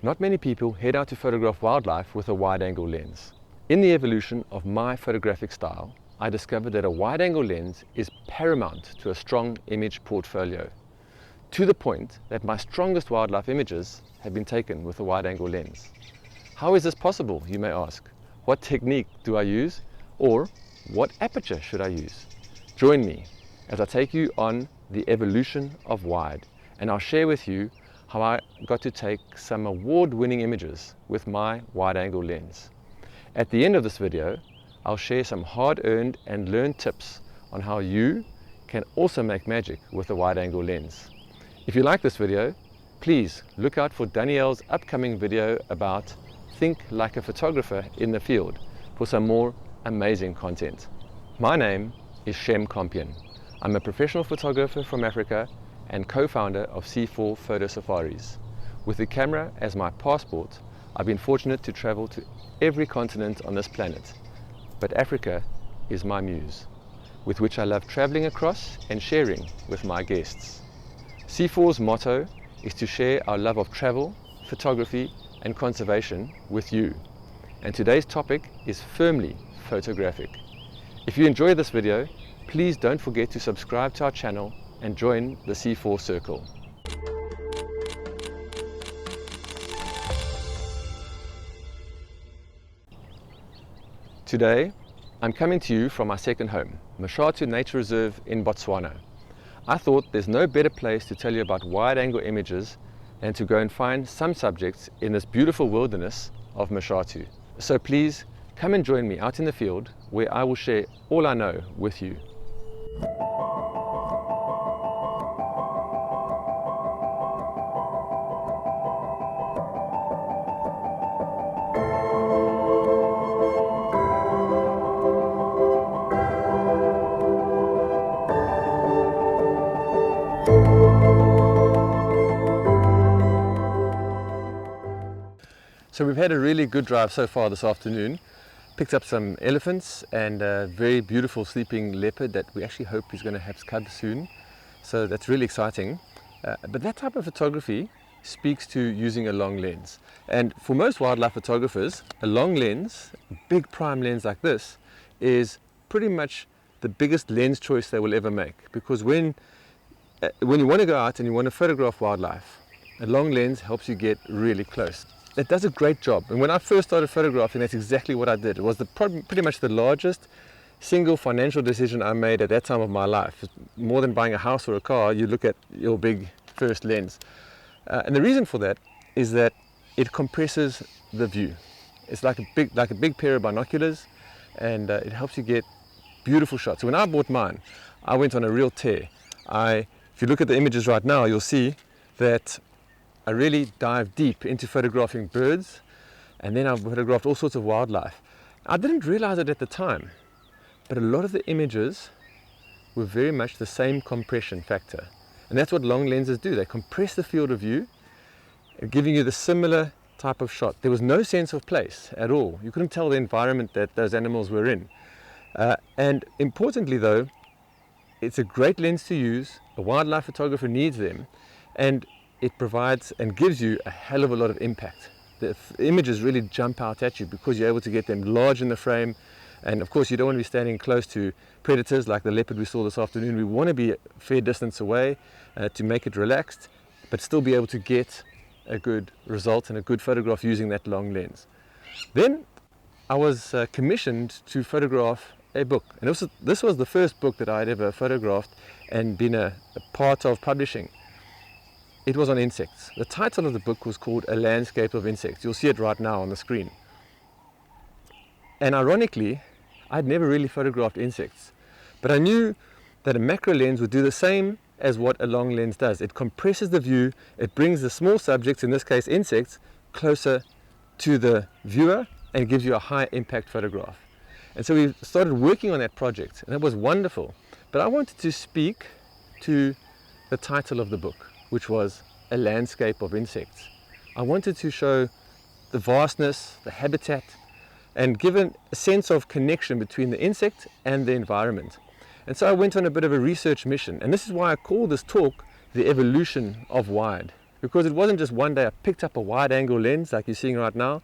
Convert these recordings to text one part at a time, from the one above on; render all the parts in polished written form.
Not many people head out to photograph wildlife with a wide-angle lens. In the evolution of my photographic style, I discovered that a wide-angle lens is paramount to a strong image portfolio, to the point that my strongest wildlife images have been taken with a wide-angle lens. How is this possible, you may ask? What technique do I use? Or what aperture should I use? Join me as I take you on the evolution of wide, and I'll share with you how I got to take some award-winning images with my wide-angle lens. At the end of this video, I'll share some hard-earned and learned tips on how you can also make magic with a wide-angle lens. If you like this video, please look out for Danielle's upcoming video about Think Like a Photographer in the Field for some more amazing content. My name is Shem Compion. I'm a professional photographer from Africa and co-founder of C4 Photo Safaris. With the camera as my passport, I've been fortunate to travel to every continent on this planet. But Africa is my muse, with which I love traveling across and sharing with my guests. C4's motto is to share our love of travel, photography and conservation with you. And today's topic is firmly photographic. If you enjoy this video, please don't forget to subscribe to our channel and join the C4 circle. Today, I'm coming to you from my second home, Mashatu Nature Reserve in Botswana. I thought there's no better place to tell you about wide-angle images than to go and find some subjects in this beautiful wilderness of Mashatu. So please, come and join me out in the field where I will share all I know with you. So we've had a really good drive so far this afternoon. Picked up some elephants and a very beautiful sleeping leopard that we actually hope is going to have cubs soon. So that's really exciting. But that type of photography speaks to using a long lens. And for most wildlife photographers, a long lens, a big prime lens like this, is pretty much the biggest lens choice they will ever make. Because when you want to go out and you want to photograph wildlife, a long lens helps you get really close. It does a great job, and when I first started photographing, that's exactly what I did. It was pretty much the largest single financial decision I made at that time of my life. More than buying a house or a car, you look at your big first lens. And the reason for that is that it compresses the view. It's like a big pair of binoculars, and it helps you get beautiful shots. So when I bought mine, I went on a real tear. If you look at the images right now, you'll see that I really dive deep into photographing birds, and then I've photographed all sorts of wildlife. I didn't realize it at the time, but a lot of the images were very much the same compression factor. And that's what long lenses do. They compress the field of view, giving you the similar type of shot. There was no sense of place at all. You couldn't tell the environment that those animals were in. And importantly though, it's a great lens to use. A wildlife photographer needs them, and it provides and gives you a hell of a lot of impact. The images really jump out at you because you're able to get them large in the frame, and of course you don't want to be standing close to predators like the leopard we saw this afternoon. We want to be a fair distance away to make it relaxed, but still be able to get a good result and a good photograph using that long lens. Then I was commissioned to photograph a book, and this was the first book that I had ever photographed and been a part of publishing. It was on insects. The title of the book was called A Landscape of Insects. You'll see it right now on the screen. And ironically, I'd never really photographed insects, but I knew that a macro lens would do the same as what a long lens does. It compresses the view, it brings the small subjects, in this case insects, closer to the viewer and gives you a high impact photograph. And so we started working on that project, and it was wonderful. But I wanted to speak to the title of the book, which was A Landscape of Insects. I wanted to show the vastness, the habitat, and give a sense of connection between the insect and the environment. And so I went on a bit of a research mission, and this is why I call this talk The Evolution of Wide. because it wasn't just one day I picked up a wide angle lens like you're seeing right now.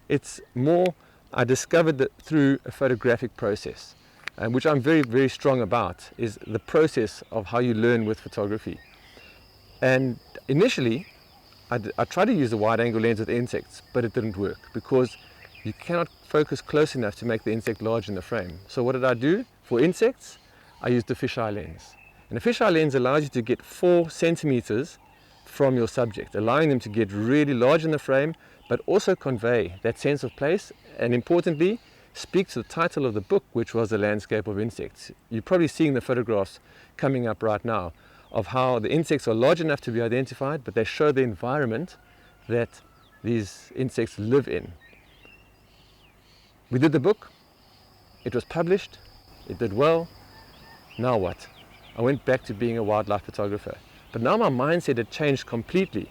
It's more, I discovered that through a photographic process, which I'm very, very strong about, is the process of how you learn with photography. And initially, I tried to use the wide angle lens with insects, but it didn't work because you cannot focus close enough to make the insect large in the frame. So what did I do? For insects, I used the fisheye lens. And the fisheye lens allows you to get 4 centimeters from your subject, allowing them to get really large in the frame, but also convey that sense of place, and importantly, speak to the title of the book, which was The Landscape of Insects. You're probably seeing the photographs coming up right now of how the insects are large enough to be identified, but they show the environment that these insects live in. We did the book, it was published, it did well. Now what? I went back to being a wildlife photographer. But now my mindset had changed completely.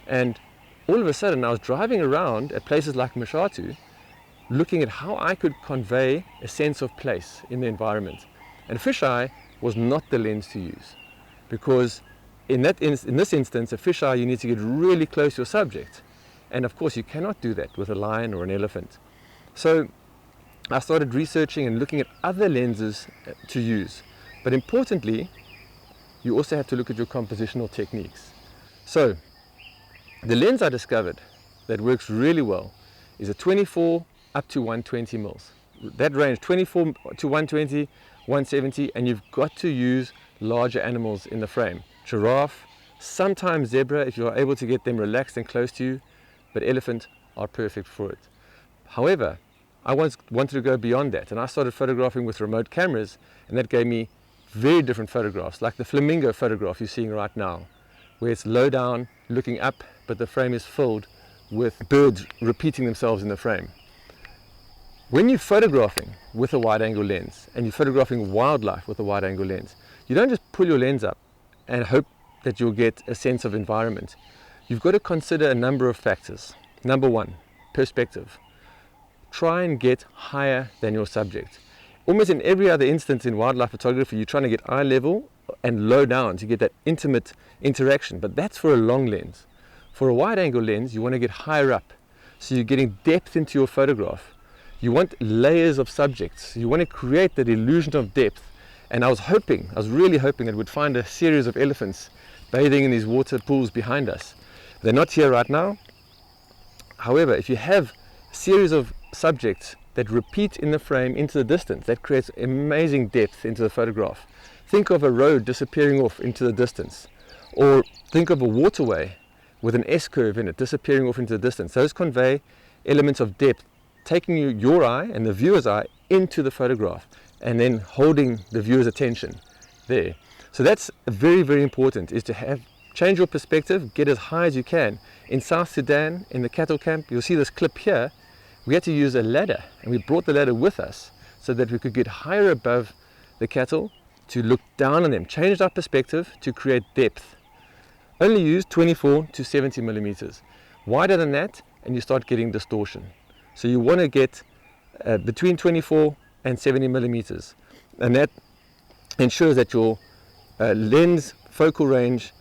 And all of a sudden I was driving around at places like Mashatu, looking at how I could convey a sense of place in the environment. And fisheye was not the lens to use, because in this instance, a fisheye, you need to get really close to your subject. And of course you cannot do that with a lion or an elephant. So I started researching and looking at other lenses to use. But importantly, you also have to look at your compositional techniques. So the lens I discovered that works really well is a 24 up to 120 mils. That range, 24 to 120, 170, and you've got to use larger animals in the frame. Giraffe, sometimes zebra if you're able to get them relaxed and close to you, but elephant are perfect for it. However, I wanted to go beyond that, and I started photographing with remote cameras, and that gave me very different photographs, like the flamingo photograph you're seeing right now, where it's low down, looking up, but the frame is filled with birds repeating themselves in the frame. When you're photographing with a wide angle lens, and you're photographing wildlife with a wide angle lens, you don't just pull your lens up and hope that you'll get a sense of environment. You've got to consider a number of factors. Number one, perspective. Try and get higher than your subject. Almost in every other instance in wildlife photography, you're trying to get eye level and low down to get that intimate interaction, but that's for a long lens. For a wide angle lens, you want to get higher up, so you're getting depth into your photograph. You want layers of subjects. You want to create that illusion of depth. And I was really hoping that we'd find a series of elephants bathing in these water pools behind us. They're not here right now. However, if you have a series of subjects that repeat in the frame into the distance, that creates amazing depth into the photograph. Think of a road disappearing off into the distance, or think of a waterway with an S-curve in it disappearing off into the distance. Those convey elements of depth, taking your eye and the viewer's eye into the photograph, and then holding the viewer's attention there. So that's very, very important, is to change your perspective, get as high as you can. In South Sudan, in the cattle camp, you'll see this clip here. We had to use a ladder, and we brought the ladder with us so that we could get higher above the cattle to look down on them. Changed our perspective to create depth. Only use 24 to 70 millimeters. Wider than that, and you start getting distortion. So you want to get between 24 and 70 millimeters, and that ensures that your lens focal range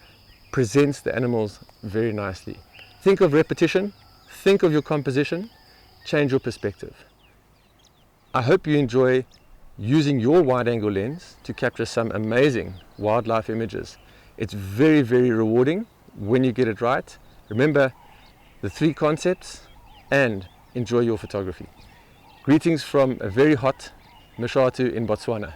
presents the animals very nicely. Think of repetition, think of your composition, change your perspective. I hope you enjoy using your wide angle lens to capture some amazing wildlife images. It's very, very rewarding when you get it right. Remember the 3 concepts and enjoy your photography. Greetings from a very hot Mashatu in Botswana.